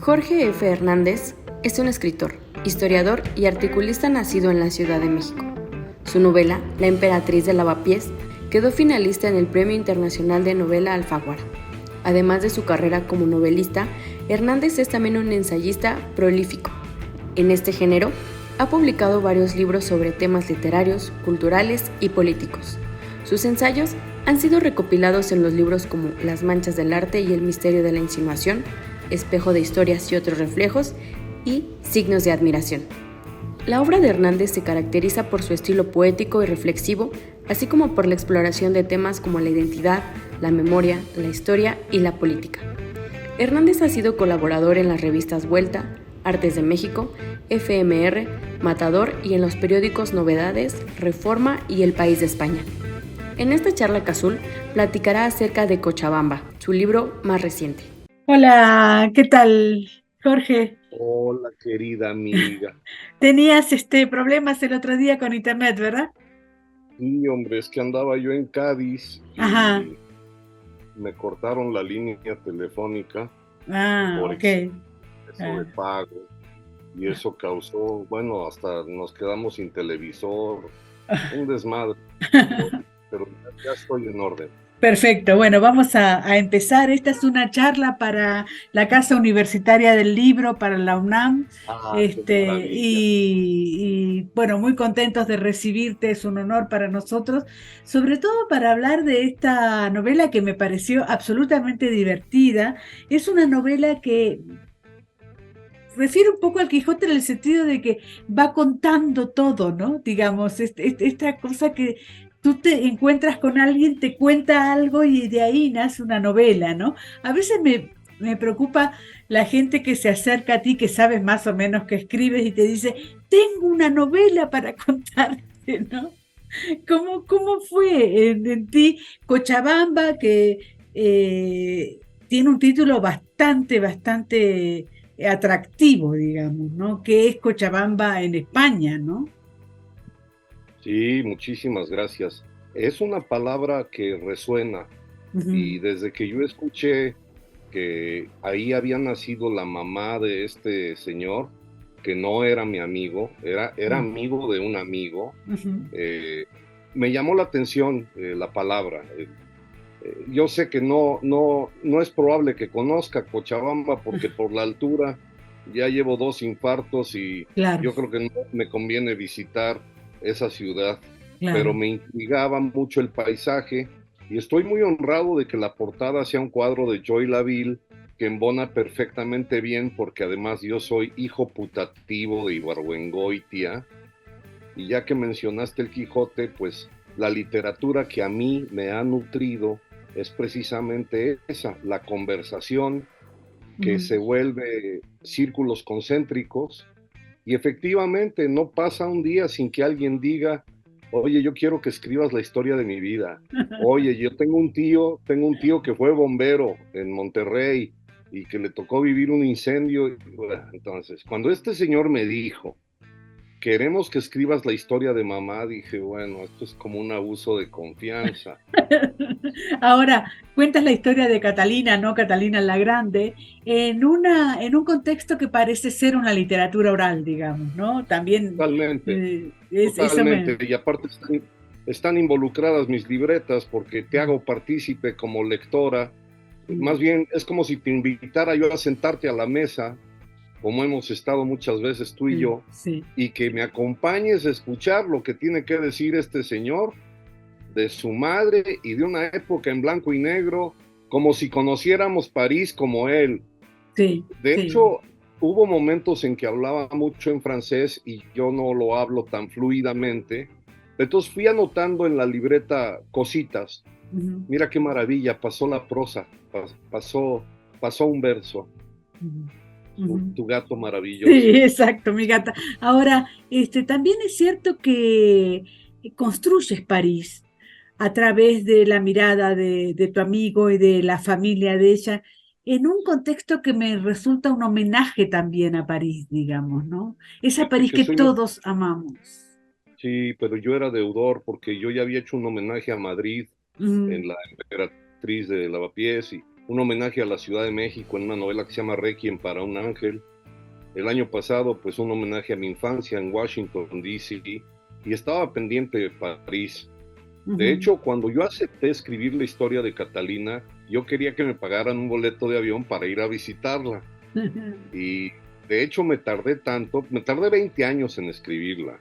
Jorge F. Hernández es un escritor, historiador y articulista nacido en la Ciudad de México. Su novela, La emperatriz de Lavapiés, quedó finalista en el Premio Internacional de Novela Alfaguara. Además de su carrera como novelista, Hernández es también un ensayista prolífico. En este género, ha publicado varios libros sobre temas literarios, culturales y políticos. Sus ensayos han sido recopilados en los libros como Las manchas del arte y el misterio de la insinuación, Espejo de historias y otros reflejos y Signos de admiración. La obra de Hernández se caracteriza por su estilo poético y reflexivo, así como por la exploración de temas como la identidad, la memoria, la historia y la política. Hernández ha sido colaborador en las revistas Vuelta, Artes de México, FMR, Matador y en los periódicos Novedades, Reforma y El País de España. En esta charla Cazul platicará acerca de Cochabamba, su libro más reciente. Hola, ¿qué tal, Jorge? Hola, querida amiga. Tenías problemas el otro día con internet, ¿verdad? Sí, hombre, es que andaba yo en Cádiz Ajá. y me cortaron la línea telefónica Ah, por ok. exceso Ah. de pago y eso causó, bueno, hasta nos quedamos sin televisor, un desmadre, pero ya estoy en orden. Perfecto. Bueno, vamos a empezar. Esta es una charla para la Casa Universitaria del Libro, para la UNAM. Ah, qué maravilla. Bueno, muy contentos de recibirte. Es un honor para nosotros, sobre todo para hablar de esta novela que me pareció absolutamente divertida. Es una novela que refiere un poco al Quijote en el sentido de que va contando todo, ¿no? Digamos, esta cosa que tú te encuentras con alguien, te cuenta algo y de ahí nace una novela, ¿no? A veces me preocupa la gente que se acerca a ti, que sabes más o menos que escribes y te dice, tengo una novela para contarte, ¿no? ¿Cómo fue en ti Cochabamba, que tiene un título bastante atractivo, digamos, ¿no? Que es Cochabamba en España, ¿no? Sí, muchísimas gracias. Es una palabra que resuena Ujú. y desde que yo escuché que ahí había nacido la mamá de este señor, que no era mi amigo, era Mm. amigo de un amigo. Ujú. eh, Me llamó la atención la palabra. Yo sé que no es probable que conozca Cochabamba porque por la altura ya llevo 2 infartos y Claro, yo creo que no me conviene visitar esa ciudad, pero claro. me intrigaba mucho el paisaje y estoy muy honrado de que la portada sea un cuadro de Joy Laville que embona perfectamente bien porque además yo soy hijo putativo de Ibargüengoitia y ya que mencionaste el Quijote, pues la literatura que a mí me ha nutrido es precisamente esa, la conversación que Ujú. se vuelve círculos concéntricos y efectivamente no pasa un día sin que alguien diga, oye, yo quiero que escribas la historia de mi vida. Oye, yo tengo un tío que fue bombero en Monterrey y que le tocó vivir un incendio. Entonces, cuando este señor me dijo, queremos que escribas la historia de mamá, dije, bueno, esto es como un abuso de confianza. Ahora, cuentas la historia de Catalina, ¿no? Catalina la Grande, en un contexto que parece ser una literatura oral, digamos, ¿no? También Totalmente, eso me... totalmente. Y aparte están involucradas mis libretas porque te hago partícipe como lectora. Mm. Más bien es como si te invitara yo a sentarte a la mesa, como hemos estado muchas veces tú y Sí, yo, sí. y que me acompañes a escuchar lo que tiene que decir este señor de su madre y de una época en blanco y negro, como si conociéramos París como él. Sí, De sí. hecho, hubo momentos en que hablaba mucho en francés y yo no lo hablo tan fluidamente. Entonces fui anotando en la libreta cositas. Ujú, Mira qué maravilla, pasó la prosa, pasó un verso. ujú, ujú. Tu gato Sí, maravilloso. exacto, mi gata. Ahora, también es cierto que construyes París a través de la mirada de tu amigo y de la familia de ella, en un contexto que me resulta un homenaje también a París, digamos, ¿no? Esa Fíjate París que que soy un, todos amamos. sí, pero yo era deudor porque yo ya había hecho un homenaje a Madrid Ujú, en la emperatriz de Lavapiés un homenaje a la Ciudad de México en una novela que se llama Requiem para un ángel. El año pasado, pues un homenaje a mi infancia en Washington, D.C., y estaba pendiente de París. De hecho, cuando yo acepté escribir la historia de Catalina, yo quería que me pagaran un boleto de avión para ir a visitarla. Y de hecho me tardé 20 años en escribirla.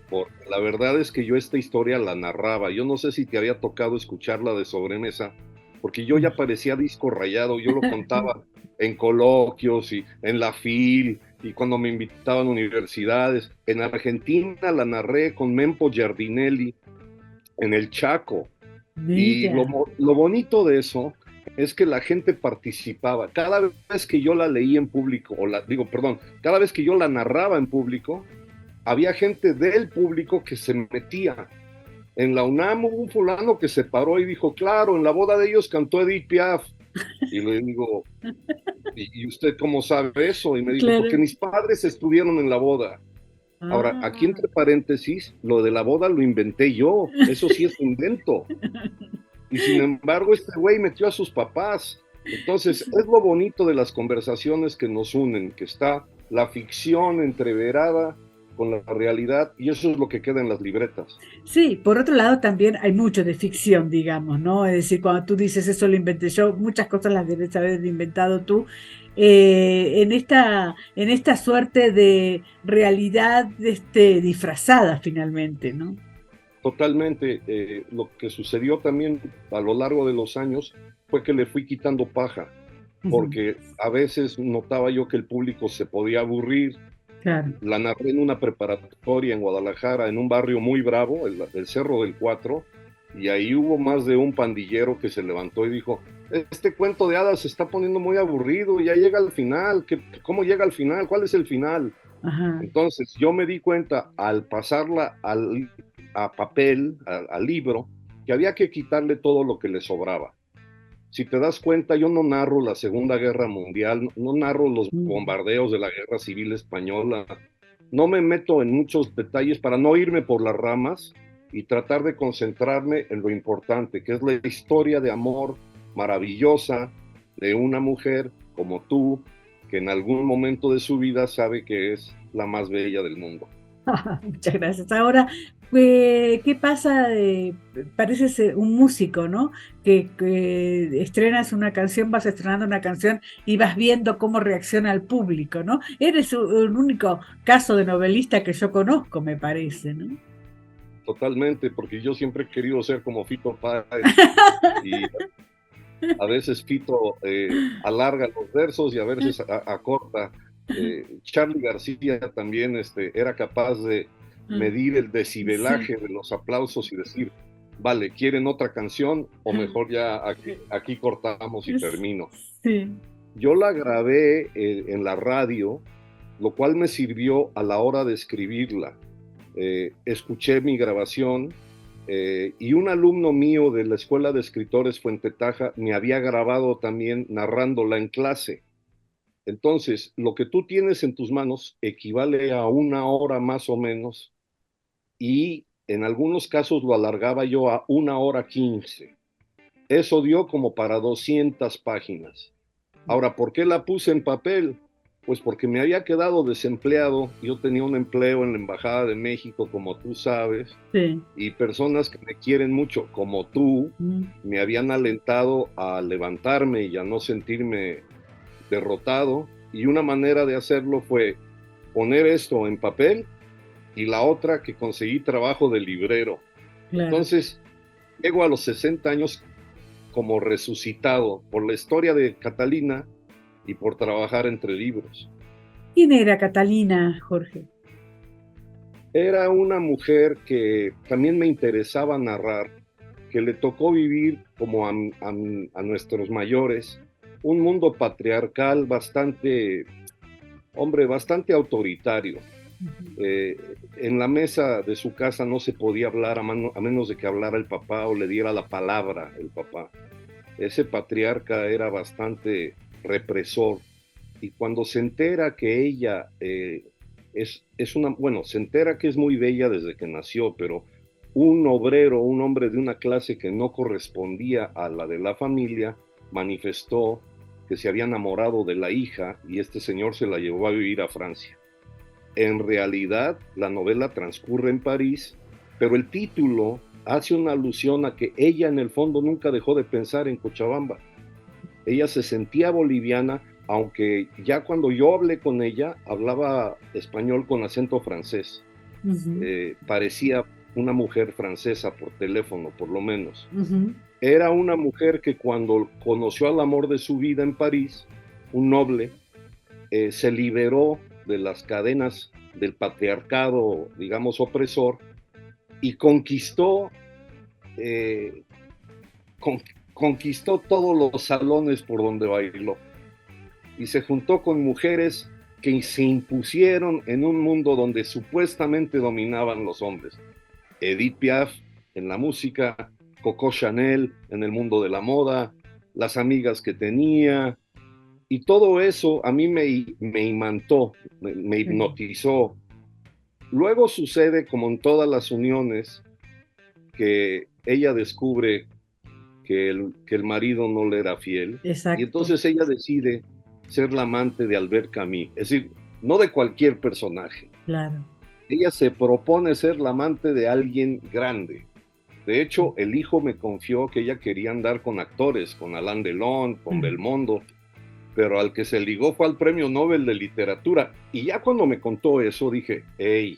Porque la verdad es que yo esta historia la narraba. Yo no sé si te había tocado escucharla de sobremesa, porque yo ya parecía disco rayado. Yo lo contaba en coloquios y en la FIL, y cuando me invitaban a universidades. En Argentina la narré con Mempo Giardinelli en el Chaco. Y lo bonito de eso es que la gente participaba. Cada vez que yo la leí en público, cada vez que yo la narraba en público, había gente del público que se metía. En la UNAM hubo un fulano que se paró y dijo, claro, en la boda de ellos cantó Edith Piaf. Y le digo, ¿y usted cómo sabe eso? Y me dijo, claro, porque mis padres estuvieron en la boda. Ahora, aquí entre paréntesis, lo de la boda lo inventé yo, eso sí es invento. Y sin embargo, este güey metió a sus papás. Entonces, es lo bonito de las conversaciones que nos unen, que está la ficción entreverada con la realidad, y eso es lo que queda en las libretas. Sí, por otro lado también hay mucho de ficción, digamos, ¿no? Es decir, cuando tú dices eso lo inventé yo, muchas cosas las debes haber inventado tú. En esta suerte de realidad disfrazada finalmente, ¿no? Totalmente. Lo que sucedió también a lo largo de los años fue que le fui quitando paja, porque a veces notaba yo que el público se podía aburrir. Claro. La narré en una preparatoria en Guadalajara, en un barrio muy bravo, el Cerro del Cuatro, y ahí hubo más de un pandillero que se levantó y dijo, este cuento de hadas se está poniendo muy aburrido, ya llega al final, ¿cómo llega al final? ¿Cuál es el final? Ajá. Entonces yo me di cuenta al pasarla a papel, al libro, que había que quitarle todo lo que le sobraba. Si te das cuenta, yo no narro la Segunda Guerra Mundial, no narro los bombardeos de la Guerra Civil Española, no me meto en muchos detalles para no irme por las ramas y tratar de concentrarme en lo importante, que es la historia de amor maravillosa de una mujer como tú, que en algún momento de su vida sabe que es la más bella del mundo. Muchas gracias. Ahora, ¿qué pasa? Pareces ser un músico, ¿no? Que estrenas una canción, vas estrenando una canción y vas viendo cómo reacciona el público, ¿no? Eres un único caso de novelista que yo conozco, me parece, ¿no? Totalmente, porque yo siempre he querido ser como Fito Páez y a veces Fito alarga los versos y a veces acorta. Charly García también era capaz de medir el decibelaje de los aplausos y decir, vale, ¿quieren otra canción? O mejor ya aquí cortamos y termino. Sí. Yo la grabé en la radio, lo cual me sirvió a la hora de escribirla. Escuché mi grabación y un alumno mío de la Escuela de Escritores Fuente Taja me había grabado también narrándola en clase. Entonces, lo que tú tienes en tus manos equivale a 1 hora más o menos, y en algunos casos lo alargaba yo a 1 hora 15. Eso dio como para 200 páginas. Ahora, ¿por qué la puse en papel? Pues porque me había quedado desempleado. Yo tenía un empleo en la Embajada de México, como tú sabes, sí. Y personas que me quieren mucho, como tú, me habían alentado a levantarme y a no sentirme derrotado, y una manera de hacerlo fue poner esto en papel, y la otra que conseguí trabajo de librero. Claro. Entonces, llego a los 60 años como resucitado por la historia de Catalina y por trabajar entre libros. ¿Quién era Catalina, Jorge? Era una mujer que también me interesaba narrar, que le tocó vivir como a nuestros mayores, un mundo patriarcal bastante autoritario. En la mesa de su casa no se podía hablar a menos de que hablara el papá o le diera la palabra el papá. Ese patriarca era bastante represor, y cuando se entera que ella se entera que es muy bella desde que nació, pero un obrero, un hombre de una clase que no correspondía a la de la familia, manifestó que se había enamorado de la hija y este señor se la llevó a vivir a Francia. En realidad, la novela transcurre en París, pero el título hace una alusión a que ella en el fondo nunca dejó de pensar en Cochabamba. Ella se sentía boliviana, aunque ya cuando yo hablé con ella, hablaba español con acento francés. Parecía una mujer francesa por teléfono, por lo menos. Era una mujer que cuando conoció al amor de su vida en París, un noble, se liberó de las cadenas del patriarcado, digamos, opresor, y conquistó todos los salones por donde bailó. Y se juntó con mujeres que se impusieron en un mundo donde supuestamente dominaban los hombres. Edith Piaf en la música, Coco Chanel en el mundo de la moda, las amigas que tenía, y todo eso a mí me imantó, me hipnotizó. Luego sucede, como en todas las uniones, que ella descubre que el marido no le era fiel. Exacto. Y entonces ella decide ser la amante de Albert Camus, es decir, no de cualquier personaje. Claro. Ella se propone ser la amante de alguien grande. De hecho, el hijo me confió que ella quería andar con actores, con Alain Delon, con Belmondo, pero al que se ligó fue al Premio Nobel de Literatura. Y ya cuando me contó eso dije, hey,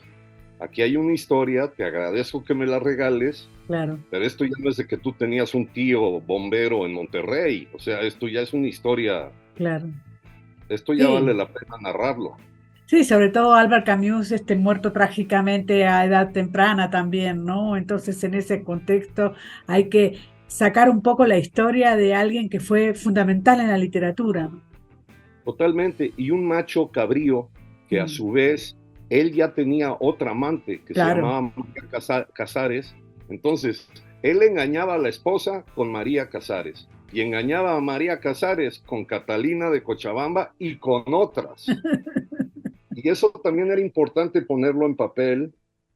aquí hay una historia, te agradezco que me la regales, claro, pero esto ya no es de que tú tenías un tío bombero en Monterrey, o sea, esto ya es una historia, claro. Esto ya vale la pena narrarlo. Sí, sobre todo Albert Camus, muerto trágicamente a edad temprana también, ¿no? Entonces, en ese contexto hay que sacar un poco la historia de alguien que fue fundamental en la literatura. Totalmente, y un macho cabrío que a su vez, él ya tenía otra amante que se llamaba María Casares, entonces él engañaba a la esposa con María Casares, y engañaba a María Casares con Catalina de Cochabamba y con otras. Y eso también era importante ponerlo en papel,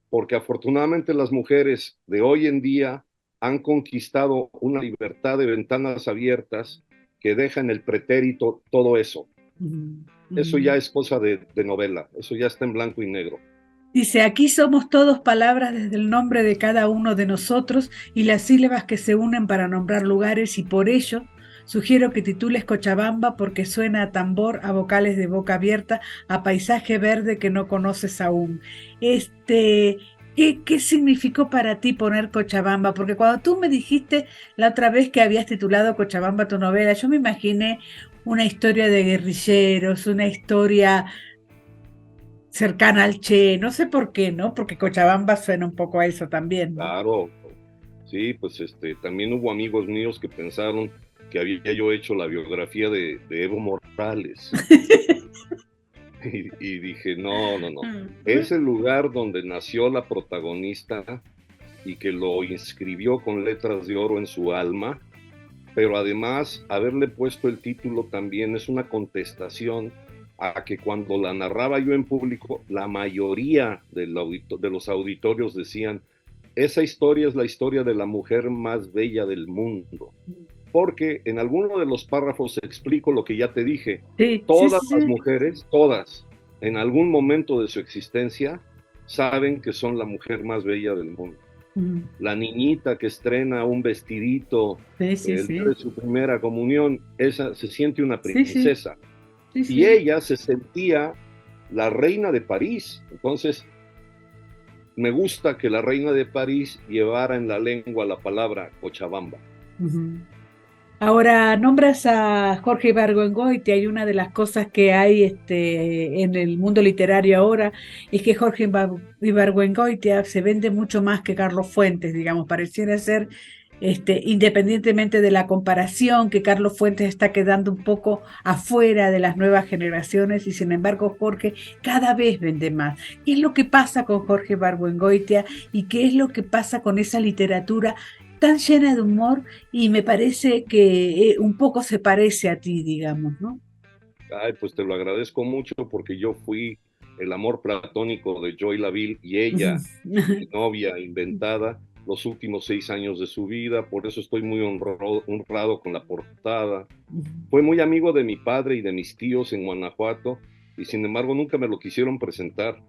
porque afortunadamente las mujeres de hoy en día han conquistado una libertad de ventanas abiertas que deja en el pretérito todo eso. Eso ya es cosa de novela, eso ya está en blanco y negro. Dice, aquí somos todos palabras desde el nombre de cada uno de nosotros y las sílabas que se unen para nombrar lugares, y por ello sugiero que titules Cochabamba porque suena a tambor, a vocales de boca abierta, a paisaje verde que no conoces aún. ¿Qué significó para ti poner Cochabamba? Porque cuando tú me dijiste la otra vez que habías titulado Cochabamba tu novela, yo me imaginé una historia de guerrilleros, una historia cercana al Che, no sé por qué, ¿no? Porque Cochabamba suena un poco a eso también, ¿no? Claro, sí, pues también hubo amigos míos que pensaron que había yo hecho la biografía de Evo Morales. y dije, no. Es el lugar donde nació la protagonista y que lo inscribió con letras de oro en su alma, pero además haberle puesto el título también es una contestación a que cuando la narraba yo en público, la mayoría de los auditorios decían, esa historia es la historia de la mujer más bella del mundo. Porque en alguno de los párrafos explico lo que ya te dije. Todas las mujeres, todas, en algún momento de su existencia, saben que son la mujer más bella del mundo. La niñita que estrena un vestidito el día de su primera comunión, esa se siente una princesa. Y ella se sentía la reina de París. Entonces, me gusta que la reina de París llevara en la lengua la palabra Cochabamba. Ahora, nombras a Jorge Ibargüengoitia, y una de las cosas que hay en el mundo literario ahora es que Jorge Ibargüengoitia se vende mucho más que Carlos Fuentes, digamos, pareciera ser, independientemente de la comparación, que Carlos Fuentes está quedando un poco afuera de las nuevas generaciones, y sin embargo Jorge cada vez vende más. ¿Qué es lo que pasa con Jorge Ibargüengoitia y qué es lo que pasa con esa literatura tan llena de humor? Y me parece que un poco se parece a ti, digamos, ¿no? Ay, pues te lo agradezco mucho porque yo fui el amor platónico de Joy Laville y ella, mi novia inventada, los últimos 6 años de su vida, por eso estoy muy honrado con la portada. Fue muy amigo de mi padre y de mis tíos en Guanajuato, y sin embargo nunca me lo quisieron presentar,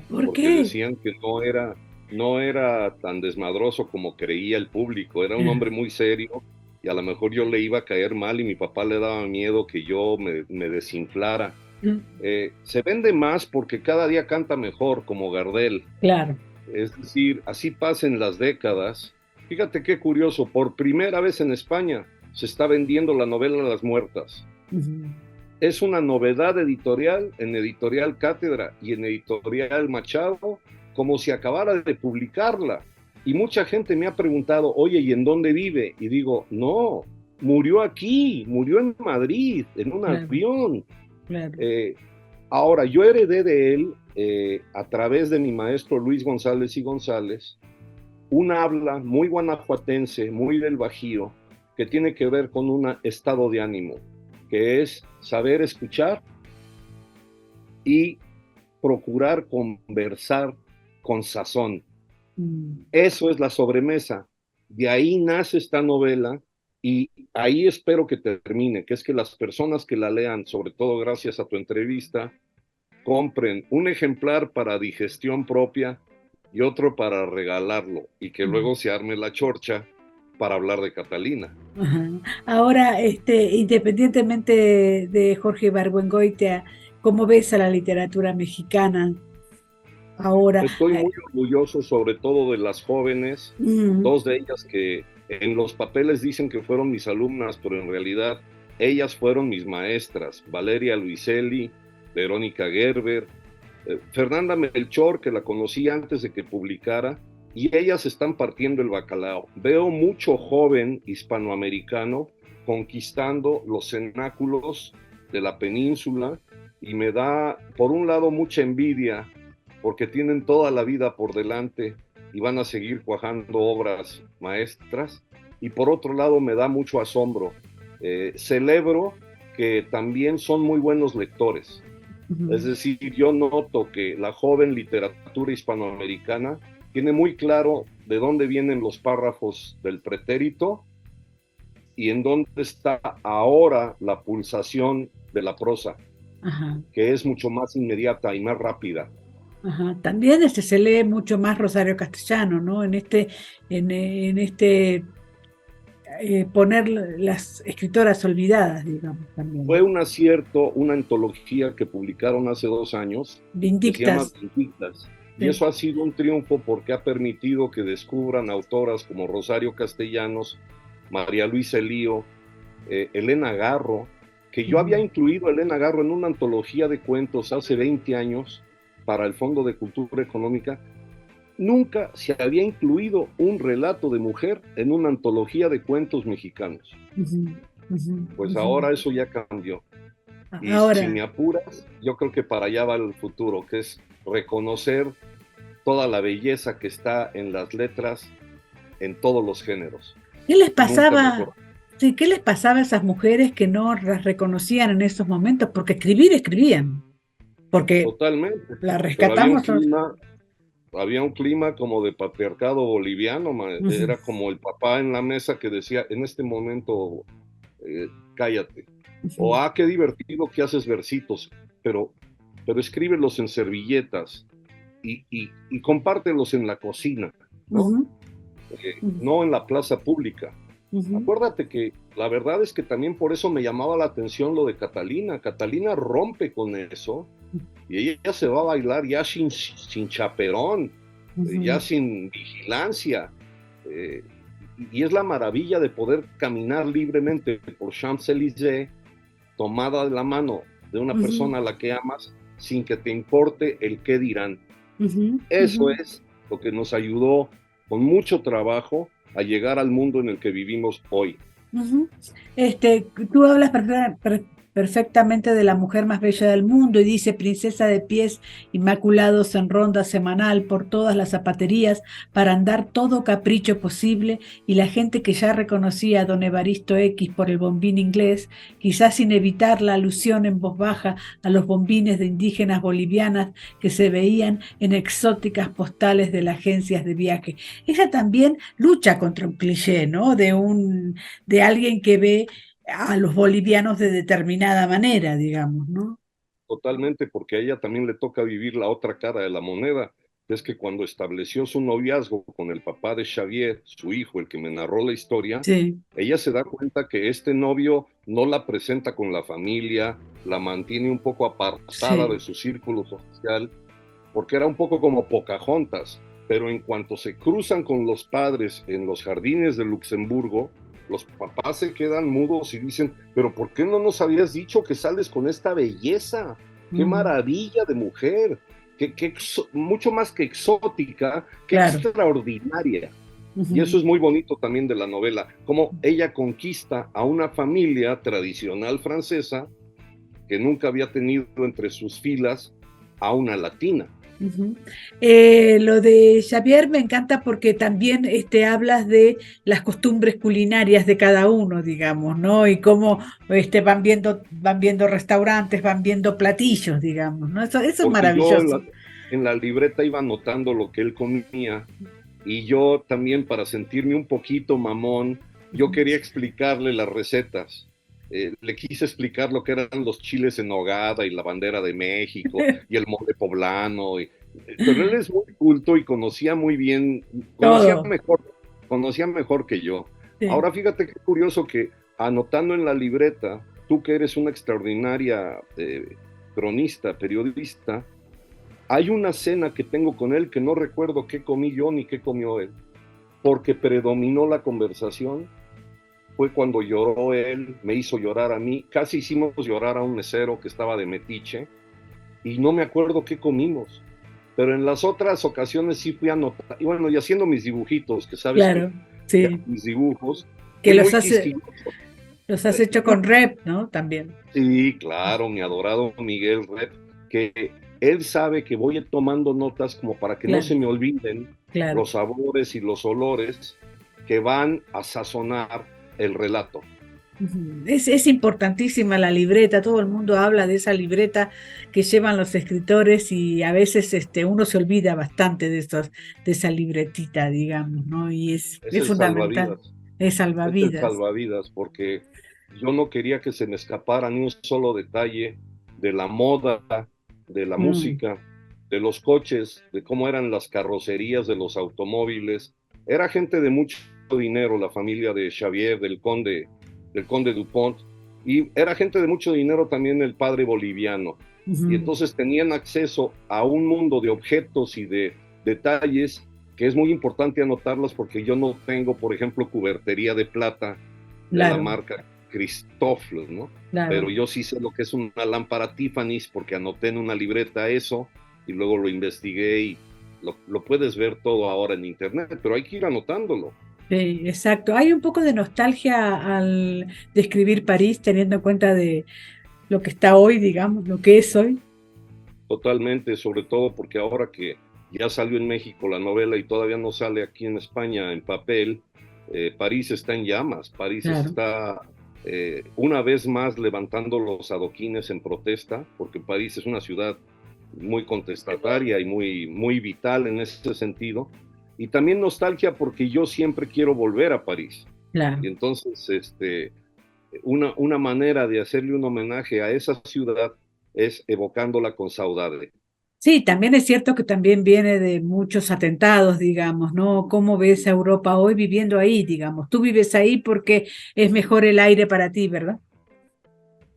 ¿Por porque qué? decían que no era tan desmadroso como creía el público, era un hombre muy serio, y a lo mejor yo le iba a caer mal y mi papá le daba miedo que yo me desinflara. Se vende más porque cada día canta mejor, como Gardel. Claro. Es decir, así pasen las décadas. Fíjate qué curioso, por primera vez en España se está vendiendo la novela Las Muertas. Es una novedad editorial en Editorial Cátedra y en Editorial Machado, como si acabara de publicarla. Y mucha gente me ha preguntado, oye, ¿y en dónde vive? Y digo, no, murió aquí, murió en Madrid, en un avión. Claro. Ahora, yo heredé de él, a través de mi maestro Luis González y González, un habla muy guanajuatense, muy del Bajío, que tiene que ver con un estado de ánimo, que es saber escuchar y procurar conversar con sazón. Eso es la sobremesa. De ahí nace esta novela y ahí espero que termine, que es que las personas que la lean, sobre todo gracias a tu entrevista, compren un ejemplar para digestión propia y otro para regalarlo, y que luego se arme la chorcha para hablar de Catalina. Ahora, independientemente de Jorge Ibargüengoitia, ¿cómo ves a la literatura mexicana ahora? Estoy muy orgulloso, sobre todo de las jóvenes, dos de ellas que en los papeles dicen que fueron mis alumnas, pero en realidad ellas fueron mis maestras, Valeria Luiselli, Verónica Gerber, Fernanda Melchor, que la conocí antes de que publicara, y ellas están partiendo el bacalao. Veo mucho joven hispanoamericano conquistando los cenáculos de la península, y me da, por un lado, mucha envidia, porque tienen toda la vida por delante y van a seguir cuajando obras maestras, y por otro lado me da mucho asombro. Celebro que también son muy buenos lectores. Es decir, yo noto que la joven literatura hispanoamericana tiene muy claro de dónde vienen los párrafos del pretérito y en dónde está ahora la pulsación de la prosa, que es mucho más inmediata y más rápida. También se lee mucho más Rosario Castellano, ¿no? Poner las escritoras olvidadas, digamos, también. Fue un acierto, una antología que publicaron hace 2 años, Vindictas. Que se llama Vindictas. Y eso ha sido un triunfo porque ha permitido que descubran autoras como Rosario Castellanos, María Luisa Elío, Elena Garro, que yo había incluido a Elena Garro en una antología de cuentos hace 20 años para el Fondo de Cultura Económica. Nunca se había incluido un relato de mujer en una antología de cuentos mexicanos. Pues ahora eso ya cambió. Y si me apuras, yo creo que para allá va el futuro, que es reconocer toda la belleza que está en las letras en todos los géneros. ¿Qué les pasaba? Sí, ¿qué les pasaba a esas mujeres que no las reconocían en esos momentos? Porque escribían. Porque totalmente. La rescatamos. Había un clima como de patriarcado boliviano, era como el papá en la mesa que decía, en este momento, cállate. O, qué divertido que haces versitos, pero escríbelos en servilletas y compártelos en la cocina, ¿no? No en la plaza pública. Acuérdate que la verdad es que también por eso me llamaba la atención lo de Catalina. Catalina rompe con eso y ella se va a bailar ya sin chaperón, ya sin vigilancia. Y es la maravilla de poder caminar libremente por Champs-Élysées tomada de la mano de una persona a la que amas sin que te importe el qué dirán. Eso es lo que nos ayudó con mucho trabajo a llegar al mundo en el que vivimos hoy. Tú hablas perfectamente de la mujer más bella del mundo, y dice: princesa de pies inmaculados en ronda semanal por todas las zapaterías para andar todo capricho posible, y la gente que ya reconocía a don Evaristo X por el bombín inglés, quizás sin evitar la alusión en voz baja a los bombines de indígenas bolivianas que se veían en exóticas postales de las agencias de viaje. Ella también lucha contra un cliché, ¿no? De alguien que ve a los bolivianos de determinada manera, digamos, ¿no? Totalmente, porque a ella también le toca vivir la otra cara de la moneda. Es que cuando estableció su noviazgo con el papá de Xavier, su hijo, el que me narró la historia, Sí, ella se da cuenta que este novio no la presenta con la familia, la mantiene un poco apartada sí. de su círculo social, porque era un poco como Pocahontas, pero en cuanto se cruzan con los padres en los jardines de Luxemburgo, los papás se quedan mudos y dicen: pero ¿por qué no nos habías dicho que sales con esta belleza? ¡Qué Mm, maravilla de mujer! Mucho más que exótica, que claro. extraordinaria. Y eso Ujú. es muy bonito también de la novela, cómo ella conquista a una familia tradicional francesa que nunca había tenido entre sus filas a una latina. Ujú. Lo de Xavier me encanta porque también hablas de las costumbres culinarias de cada uno, digamos, ¿no? Y cómo van viendo restaurantes, van viendo platillos, digamos, ¿no? Eso es Porque yo maravilloso. en la libreta iba anotando lo que él comía, y yo también, para sentirme un poquito mamón, yo Ujú. quería explicarle las recetas. Le quise explicar lo que eran los chiles en nogada y la bandera de México y el mole poblano. Pero él es muy culto y conocía muy bien, Todo. conocía mejor que yo. Sí, Ahora fíjate qué curioso que, anotando en la libreta, tú que eres una extraordinaria cronista, periodista, hay una cena que tengo con él que no recuerdo qué comí yo ni qué comió él, porque predominó la conversación. Fue cuando lloró él, me hizo llorar a mí, casi hicimos llorar a un mesero que estaba de metiche, y no me acuerdo qué comimos. Pero en las otras ocasiones sí fui a anotar, y bueno, y haciendo mis dibujitos, que sabes claro, que sí. mis dibujos, Que fui muy quisquilloso. los has hecho con rep, ¿no? También. Sí, claro, mi adorado Miguel Rep, que él sabe que voy tomando notas como para que no Claro, se me olviden claro. los sabores y los olores que van a sazonar el relato. Ujú. Es importantísima la libreta, todo el mundo habla de esa libreta que llevan los escritores, y a veces uno se olvida bastante de esa libretita, digamos, ¿no? Y Es es el fundamental, salvavidas, es es el salvavidas. salvavidas, porque yo no quería que se me escapara ni un solo detalle de la moda, de la Mm, música, de los coches, de cómo eran las carrocerías de los automóviles. Era gente de mucho dinero, la familia de Xavier, del conde Dupont, y era gente de mucho dinero también el padre boliviano. Y ujú, entonces tenían acceso a un mundo de objetos y de detalles que es muy importante anotarlas, porque yo no tengo, por ejemplo, cubertería de plata de la claro, marca Christofle, ¿no? Pero claro. yo sí sé lo que es una lámpara Tiffany's, porque anoté en una libreta eso y luego lo investigué, y lo puedes ver todo ahora en internet, pero hay que ir anotándolo. Sí, exacto. Hay un poco de nostalgia al describir París, teniendo en cuenta de lo que está hoy, digamos, lo que es hoy. Totalmente, sobre todo porque ahora que ya salió en México la novela y todavía no sale aquí en España en papel, París está en llamas, París Claro, está una vez más levantando los adoquines en protesta, porque París es una ciudad muy contestataria y muy, muy vital en ese sentido. Y también nostalgia porque yo siempre quiero volver a París. claro. Y entonces, una manera de hacerle un homenaje a esa ciudad es evocándola con saudade. Sí, también es cierto que también viene de muchos atentados, digamos, ¿no? ¿Cómo ves a Europa hoy viviendo ahí, digamos? Tú vives ahí porque es mejor el aire para ti, ¿verdad?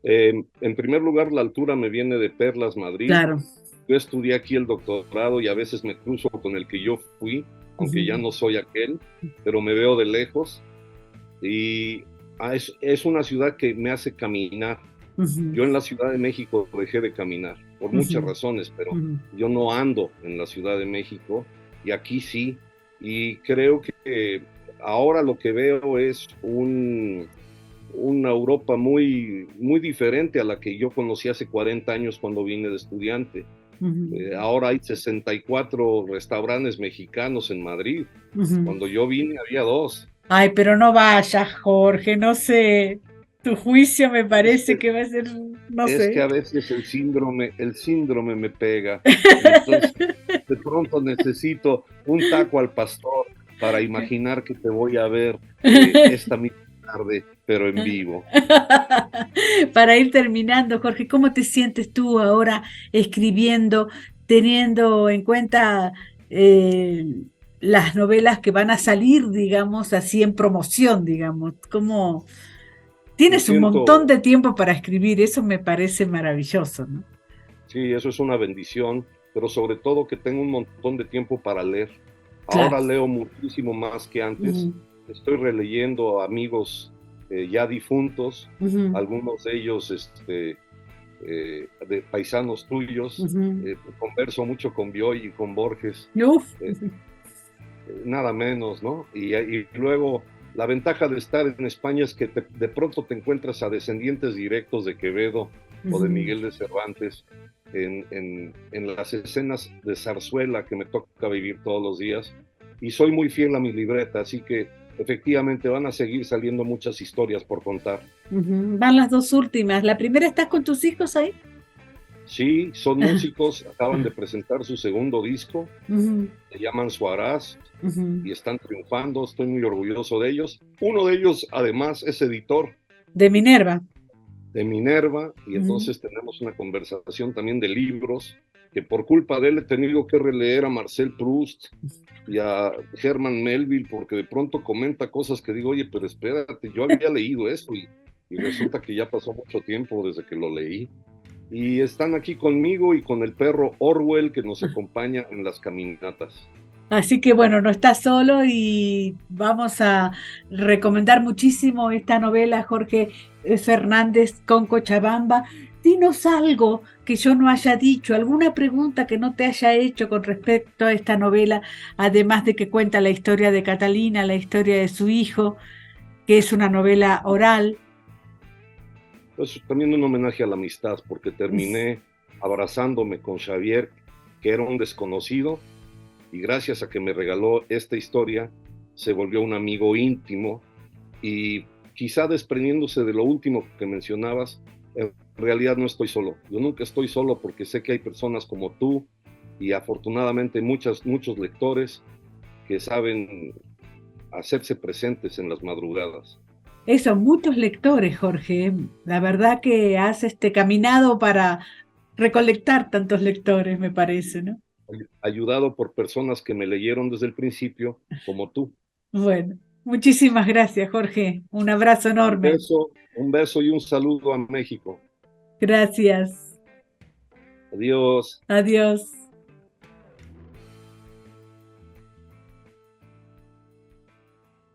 En primer lugar, la altura me viene de Perlas, Madrid. Claro. Yo estudié aquí el doctorado y a veces me cruzo con el que yo fui, aunque ya Ujú, no soy aquel, pero me veo de lejos. Y es una ciudad que me hace caminar. ujú, Yo en la Ciudad de México dejé de caminar por muchas ujú, razones, pero ujú. yo no ando en la Ciudad de México, y aquí sí. Y creo que ahora lo que veo es una Europa muy, muy diferente a la que yo conocí hace 40 años cuando vine de estudiante. Ahora hay 64 restaurantes mexicanos en Madrid. Cuando yo vine había 2. Ay, pero no vayas, Jorge, no sé. Tu juicio me parece que va a ser, no Es que sé. a veces el síndrome me pega y entonces de pronto necesito un taco al pastor para imaginar que te voy a ver esta misma tarde, pero en vivo. Para ir terminando, Jorge, ¿cómo te sientes tú ahora escribiendo, teniendo en cuenta eh, las novelas que van a salir, digamos, así en promoción, digamos? ¿Cómo Me tienes un montón siento, de tiempo para escribir? Eso me parece maravilloso, ¿no? sí, eso es una bendición, pero sobre todo que tengo un montón de tiempo para leer. Claro. Ahora leo muchísimo más que antes. Ujú, Estoy releyendo a amigos ya difuntos, ujú, algunos de ellos de paisanos tuyos. ujú. Converso mucho con Bioy y con Borges, Uf. eh, nada menos, ¿no? Y luego la ventaja de estar en España es que de pronto te encuentras a descendientes directos de Quevedo o de Ujú. Miguel de Cervantes en las escenas de zarzuela que me toca vivir todos los días. Y soy muy fiel a mi libreta, así que efectivamente van a seguir saliendo muchas historias por contar. Ujú. Van las dos últimas. La primera, ¿estás con tus hijos ahí? Sí, son músicos, acaban de presentar su segundo disco, Ujú, se llaman Suarás ujú. y están triunfando, estoy muy orgulloso de ellos. Uno de ellos además es editor De Minerva. de Minerva y Ujú. entonces tenemos una conversación también de libros, que por culpa de él he tenido que releer a Marcel Proust y a Herman Melville porque de pronto comenta cosas que digo, oye, pero espérate, yo había leído eso y resulta que ya pasó mucho tiempo desde que lo leí. Y están aquí conmigo y con el perro Orwell que nos acompaña en las caminatas. Así que bueno, no estás solo y vamos a recomendar muchísimo esta novela, Jorge Fernández con Cochabamba. Dinos algo que yo no haya dicho, alguna pregunta que no te haya hecho con respecto a esta novela, además de que cuenta la historia de Catalina, la historia de su hijo, que es una novela oral. Pues también un homenaje a la amistad, porque terminé abrazándome con Xavier, que era un desconocido, y gracias a que me regaló esta historia, se volvió un amigo íntimo y quizá desprendiéndose de lo último que mencionabas, en realidad no estoy solo. Yo nunca estoy solo porque sé que hay personas como tú y afortunadamente muchos lectores que saben hacerse presentes en las madrugadas. Eso, muchos lectores, Jorge. La verdad que has caminado para recolectar tantos lectores, me parece, ¿no? Ayudado por personas que me leyeron desde el principio, como tú. Bueno, muchísimas gracias, Jorge. Un abrazo enorme. Un beso y un saludo a México. Gracias. Adiós. Adiós.